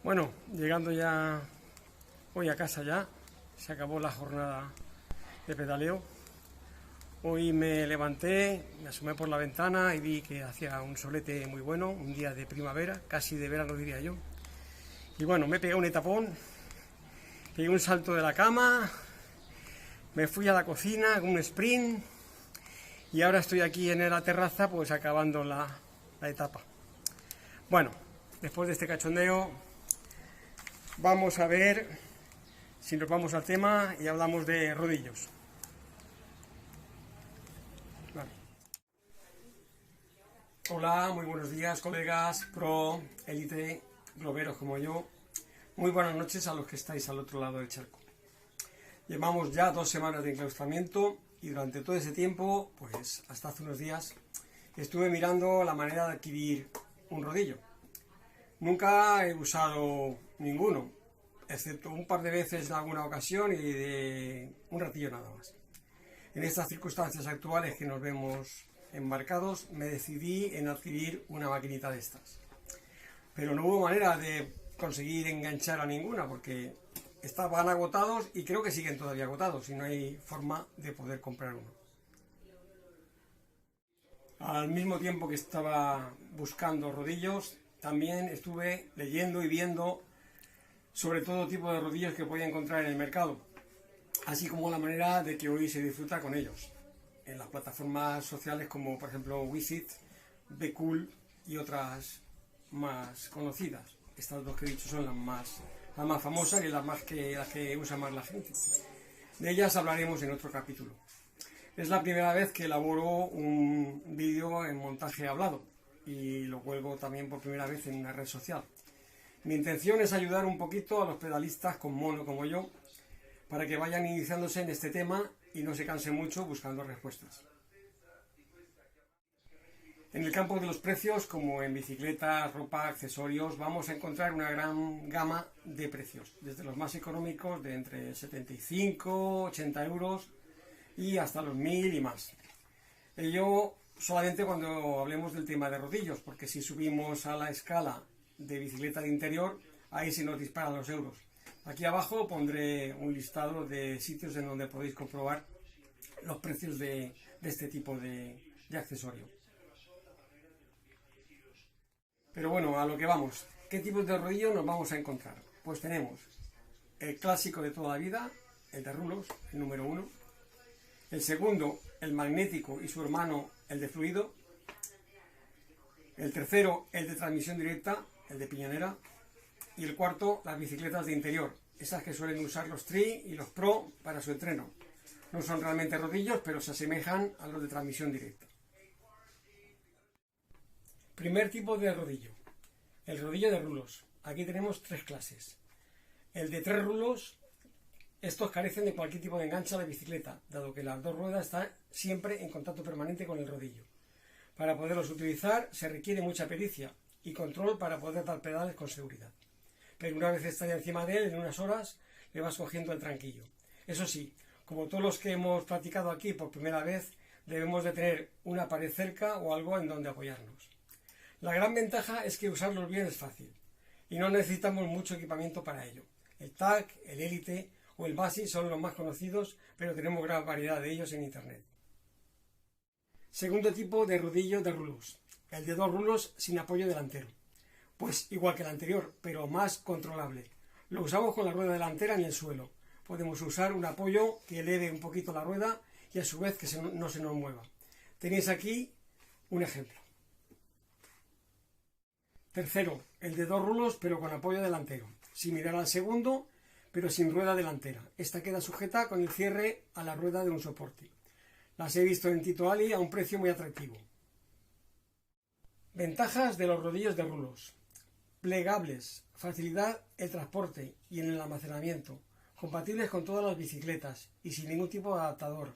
Bueno, llegando ya hoy a casa ya, se acabó la jornada de pedaleo. Hoy me levanté, me asomé por la ventana y vi que hacía un solete muy bueno, un día de primavera, casi de verano diría yo. Y bueno, me pegué un etapón, pegué un salto de la cama, me fui a la cocina con un sprint y ahora estoy aquí en la terraza pues acabando la etapa. Bueno, después de este cachondeo vamos a ver si nos vamos al tema y hablamos de rodillos. Vale. Hola, muy buenos días colegas, pro, élite, globeros como yo. Muy buenas noches a los que estáis al otro lado del charco. Llevamos ya 2 semanas de enclaustramiento y durante todo ese tiempo, pues hasta hace unos días, estuve mirando la manera de adquirir un rodillo. Nunca he usado ninguno, excepto un par de veces en alguna ocasión y de un ratillo nada más. En estas circunstancias actuales que nos vemos embarcados, me decidí en adquirir una maquinita de estas. Pero no hubo manera de conseguir enganchar a ninguna porque estaban agotados y creo que siguen todavía agotados y no hay forma de poder comprar uno. Al mismo tiempo que estaba buscando rodillos, también estuve leyendo y viendo sobre todo tipo de rodillos que podía encontrar en el mercado, así como la manera de que hoy se disfruta con ellos en las plataformas sociales como por ejemplo Wizit, Becool y otras más conocidas. Estas dos que he dicho son las más famosas y las que usa más la gente. De ellas hablaremos en otro capítulo. Es la primera vez que elaboro un vídeo en montaje hablado y lo cuelgo también por primera vez en una red social. Mi intención es ayudar un poquito a los pedalistas con mono como yo para que vayan iniciándose en este tema y no se cansen mucho buscando respuestas. En el campo de los precios, como en bicicletas, ropa, accesorios, vamos a encontrar una gran gama de precios, desde los más económicos de entre 75, 80 euros y hasta los 1000 y más. Ello solamente cuando hablemos del tema de rodillos, porque si subimos a la escala de bicicleta de interior, ahí se nos disparan los euros. Aquí abajo pondré un listado de sitios en donde podéis comprobar los precios de este tipo de accesorio. Pero bueno, a lo que vamos. ¿Qué tipos de rodillo nos vamos a encontrar? Pues tenemos el clásico de toda la vida, el de rulos, el número 1. El segundo, el magnético y su hermano, el de fluido. El tercero, el de transmisión directa, el de piñonera. Y el cuarto, las bicicletas de interior, esas que suelen usar los Tri y los Pro para su entreno. No son realmente rodillos, pero se asemejan a los de transmisión directa. Primer tipo de rodillo, el rodillo de rulos. Aquí tenemos 3 clases. El de 3 rulos, estos carecen de cualquier tipo de enganche a la bicicleta, dado que las 2 ruedas están siempre en contacto permanente con el rodillo. Para poderlos utilizar se requiere mucha pericia y control para poder dar pedales con seguridad. Pero una vez estás encima de él, en unas horas, le vas cogiendo el tranquillo. Eso sí, como todos los que hemos practicado aquí por primera vez, debemos de tener una pared cerca o algo en donde apoyarnos. La gran ventaja es que usarlos bien es fácil y no necesitamos mucho equipamiento para ello. El TAC, el Elite o el Basic son los más conocidos, pero tenemos gran variedad de ellos en internet. Segundo tipo de rodillo de rulos, el de 2 rulos sin apoyo delantero. Pues igual que el anterior, pero más controlable. Lo usamos con la rueda delantera en el suelo. Podemos usar un apoyo que eleve un poquito la rueda y a su vez que no se nos mueva. Tenéis aquí un ejemplo. Tercero, el de 2 rulos pero con apoyo delantero. Similar al segundo, pero sin rueda delantera. Esta queda sujeta con el cierre a la rueda de un soporte. Las he visto en Tito Ali a un precio muy atractivo. Ventajas de los rodillos de rulos. Plegables, facilidad el transporte y en el almacenamiento, compatibles con todas las bicicletas y sin ningún tipo de adaptador,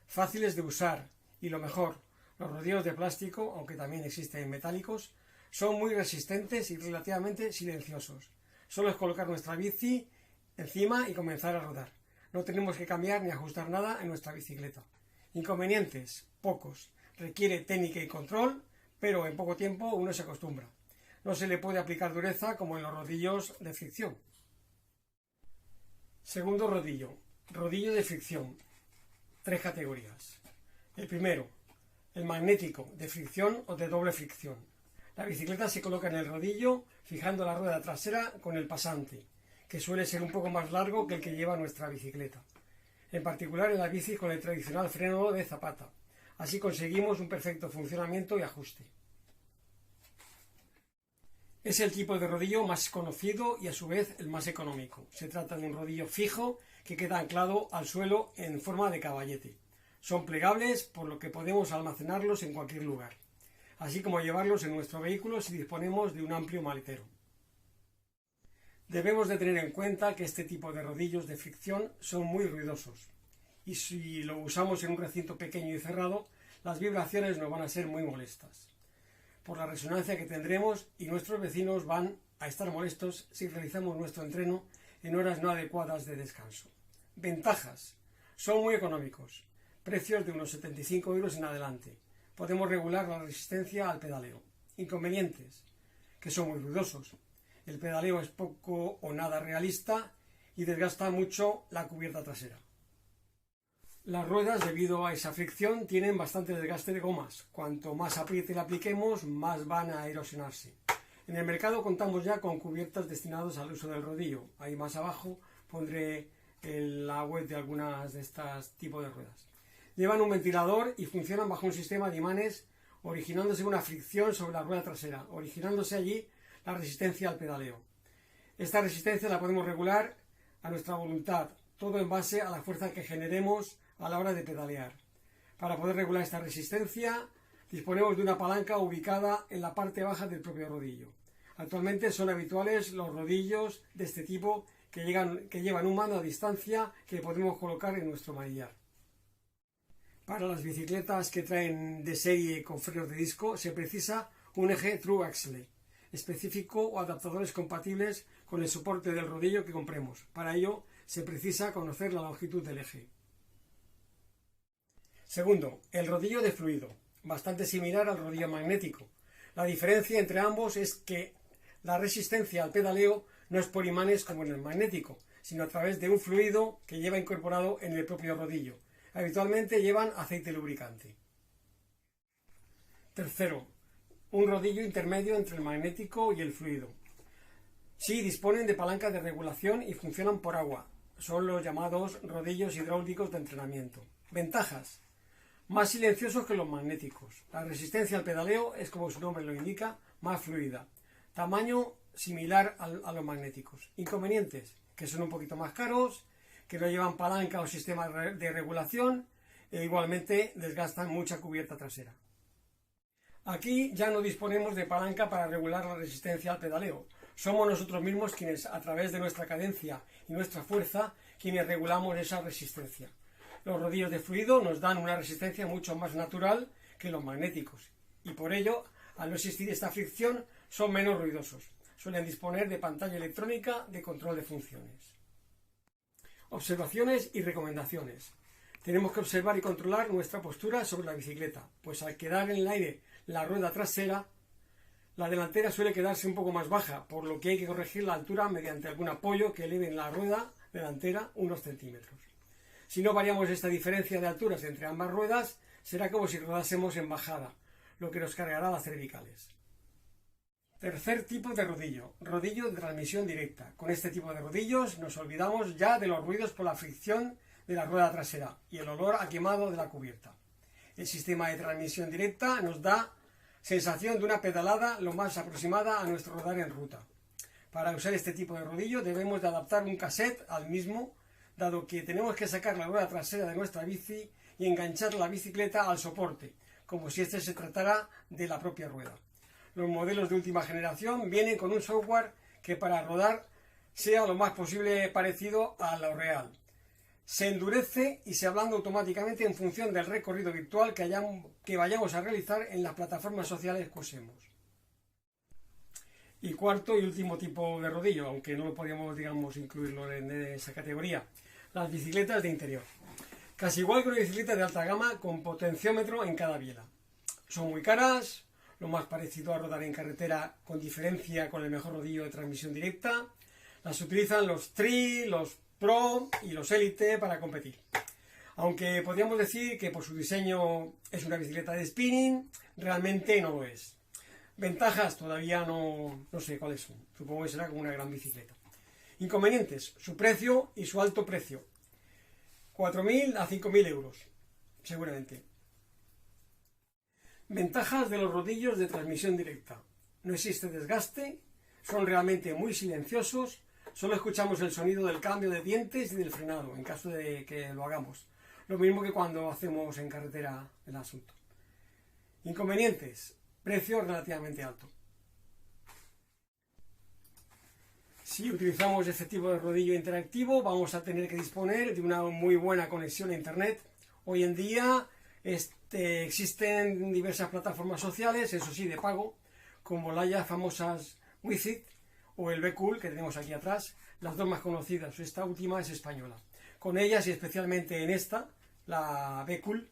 fáciles de usar y lo mejor, los rodillos de plástico, aunque también existen metálicos, son muy resistentes y relativamente silenciosos. Solo es colocar nuestra bici encima y comenzar a rodar. No tenemos que cambiar ni ajustar nada en nuestra bicicleta. Inconvenientes, pocos. Requiere técnica y control, pero en poco tiempo uno se acostumbra. no se le puede aplicar dureza como en los rodillos de fricción. Segundo rodillo, rodillo de fricción. 3 categorías. El primero, el magnético, de fricción o de doble fricción. La bicicleta se coloca en el rodillo fijando la rueda trasera con el pasante, que suele ser un poco más largo que el que lleva nuestra bicicleta. En particular en las bicis con el tradicional freno de zapata. Así conseguimos un perfecto funcionamiento y ajuste. Es el tipo de rodillo más conocido y a su vez el más económico. Se trata de un rodillo fijo que queda anclado al suelo en forma de caballete. Son plegables, por lo que podemos almacenarlos en cualquier lugar, así como llevarlos en nuestro vehículo si disponemos de un amplio maletero. Debemos de tener en cuenta que este tipo de rodillos de fricción son muy ruidosos y si lo usamos en un recinto pequeño y cerrado, las vibraciones nos van a ser muy molestas, por la resonancia que tendremos y nuestros vecinos van a estar molestos si realizamos nuestro entreno en horas no adecuadas de descanso. Ventajas. Son muy económicos, precios de unos 75 € en adelante. Podemos regular la resistencia al pedaleo. Inconvenientes, que son muy ruidosos. El pedaleo es poco o nada realista y desgasta mucho la cubierta trasera. Las ruedas, debido a esa fricción, tienen bastante desgaste de gomas. Cuanto más apriete le apliquemos, más van a erosionarse. En el mercado contamos ya con cubiertas destinadas al uso del rodillo. Ahí más abajo pondré la web de algunas de estas tipos de ruedas. Llevan un ventilador y funcionan bajo un sistema de imanes, originándose una fricción sobre la rueda trasera, originándose allí la resistencia al pedaleo. Esta resistencia la podemos regular a nuestra voluntad, todo en base a la fuerza que generemos a la hora de pedalear. Para poder regular esta resistencia, disponemos de una palanca ubicada en la parte baja del propio rodillo. Actualmente son habituales los rodillos de este tipo que llevan un mando a distancia que podemos colocar en nuestro manillar. Para las bicicletas que traen de serie con frenos de disco se precisa un eje True Axle específico o adaptadores compatibles con el soporte del rodillo que compremos. Para ello se precisa conocer la longitud del eje. Segundo, el rodillo de fluido, bastante similar al rodillo magnético. La diferencia entre ambos es que la resistencia al pedaleo no es por imanes como en el magnético, sino a través de un fluido que lleva incorporado en el propio rodillo. Habitualmente llevan aceite lubricante. Tercero, un rodillo intermedio entre el magnético y el fluido. Sí, disponen de palancas de regulación y funcionan por agua. Son los llamados rodillos hidráulicos de entrenamiento. Ventajas. Más silenciosos que los magnéticos. La resistencia al pedaleo es, como su nombre lo indica, más fluida. Tamaño similar a los magnéticos. Inconvenientes, que son un poquito más caros, que no llevan palanca o sistema de regulación e igualmente desgastan mucha cubierta trasera. Aquí ya no disponemos de palanca para regular la resistencia al pedaleo. Somos nosotros mismos quienes, a través de nuestra cadencia y nuestra fuerza, quienes regulamos esa resistencia. Los rodillos de fluido nos dan una resistencia mucho más natural que los magnéticos y por ello, al no existir esta fricción, son menos ruidosos. Suelen disponer de pantalla electrónica de control de funciones. Observaciones y recomendaciones. Tenemos que observar y controlar nuestra postura sobre la bicicleta, pues al quedar en el aire la rueda trasera, la delantera suele quedarse un poco más baja, por lo que hay que corregir la altura mediante algún apoyo que eleve en la rueda delantera unos centímetros. Si no variamos esta diferencia de alturas entre ambas ruedas, será como si rodásemos en bajada, lo que nos cargará las cervicales. Tercer tipo de rodillo, rodillo de transmisión directa. Con este tipo de rodillos nos olvidamos ya de los ruidos por la fricción de la rueda trasera y el olor a quemado de la cubierta. El sistema de transmisión directa nos da sensación de una pedalada lo más aproximada a nuestro rodar en ruta. Para usar este tipo de rodillo debemos de adaptar un cassette al mismo, dado que tenemos que sacar la rueda trasera de nuestra bici y enganchar la bicicleta al soporte, como si este se tratara de la propia rueda. Los modelos de última generación vienen con un software que para rodar sea lo más posible parecido a lo real. Se endurece y se ablanda automáticamente en función del recorrido virtual que vayamos a realizar en las plataformas sociales que usemos. Y cuarto y último tipo de rodillo, aunque no lo podíamos, incluirlo en esa categoría, las bicicletas de interior. Casi igual que una bicicleta de alta gama con potenciómetro en cada biela. Son muy caras, lo más parecido a rodar en carretera, con diferencia con el mejor rodillo de transmisión directa. Las utilizan los Tri, los Pro y los Elite para competir. Aunque podríamos decir que por su diseño es una bicicleta de spinning, realmente no lo es. Ventajas todavía no sé cuáles son. Supongo que será como una gran bicicleta. Inconvenientes, su precio y su alto precio. 4.000 a 5.000 euros, seguramente. Ventajas de los rodillos de transmisión directa. No existe desgaste, son realmente muy silenciosos, solo escuchamos el sonido del cambio de dientes y del frenado, en caso de que lo hagamos. Lo mismo que cuando hacemos en carretera el asunto. Inconvenientes, precio relativamente alto. Si utilizamos este tipo de rodillo interactivo, vamos a tener que disponer de una muy buena conexión a internet. Hoy en día existen diversas plataformas sociales, eso sí, de pago, como las ya famosas Wizit o el Becool que tenemos aquí atrás, las dos más conocidas. Esta última es española. Con ellas, y especialmente en esta, la Becool,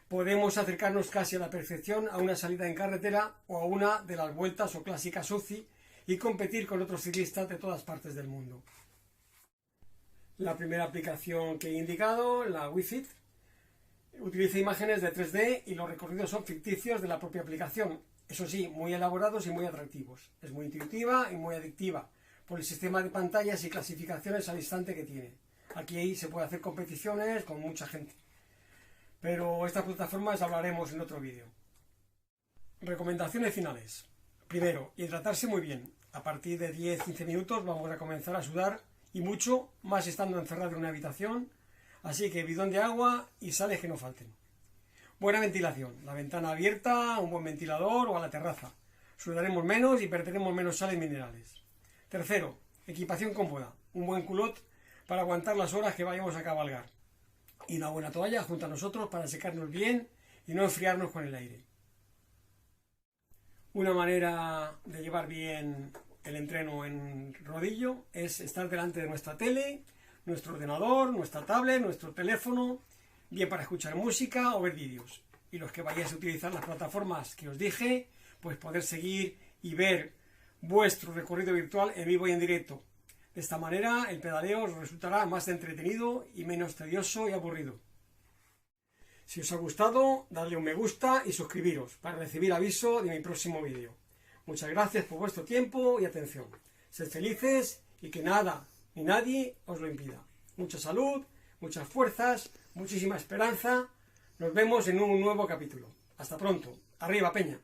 podemos acercarnos casi a la perfección a una salida en carretera o a una de las vueltas o clásicas UCI y competir con otros ciclistas de todas partes del mundo. La primera aplicación que he indicado, la Wizit, utiliza imágenes de 3D y los recorridos son ficticios de la propia aplicación. Eso sí, muy elaborados y muy atractivos. Es muy intuitiva y muy adictiva por el sistema de pantallas y clasificaciones al instante que tiene. Aquí se puede hacer competiciones con mucha gente. Pero estas plataformas hablaremos en otro vídeo. Recomendaciones finales. Primero, hidratarse muy bien. A partir de 10-15 minutos vamos a comenzar a sudar y mucho, más estando encerrado en una habitación. Así que bidón de agua y sales que no falten. Buena ventilación. La ventana abierta, un buen ventilador o a la terraza. Sudaremos menos y perderemos menos sales minerales. Tercero, equipación cómoda. Un buen culot para aguantar las horas que vayamos a cabalgar. Y una buena toalla junto a nosotros para secarnos bien y no enfriarnos con el aire. Una manera de llevar bien el entreno en rodillo es estar delante de nuestra tele, nuestro ordenador, nuestra tablet, nuestro teléfono, bien para escuchar música o ver vídeos. Y los que vayáis a utilizar las plataformas que os dije, pues poder seguir y ver vuestro recorrido virtual en vivo y en directo. De esta manera el pedaleo os resultará más entretenido y menos tedioso y aburrido. Si os ha gustado, dadle un me gusta y suscribiros para recibir aviso de mi próximo vídeo. Muchas gracias por vuestro tiempo y atención. Sed felices y que nada ni nadie os lo impida. Mucha salud, muchas fuerzas, muchísima esperanza. Nos vemos en un nuevo capítulo. Hasta pronto. Arriba, Peña.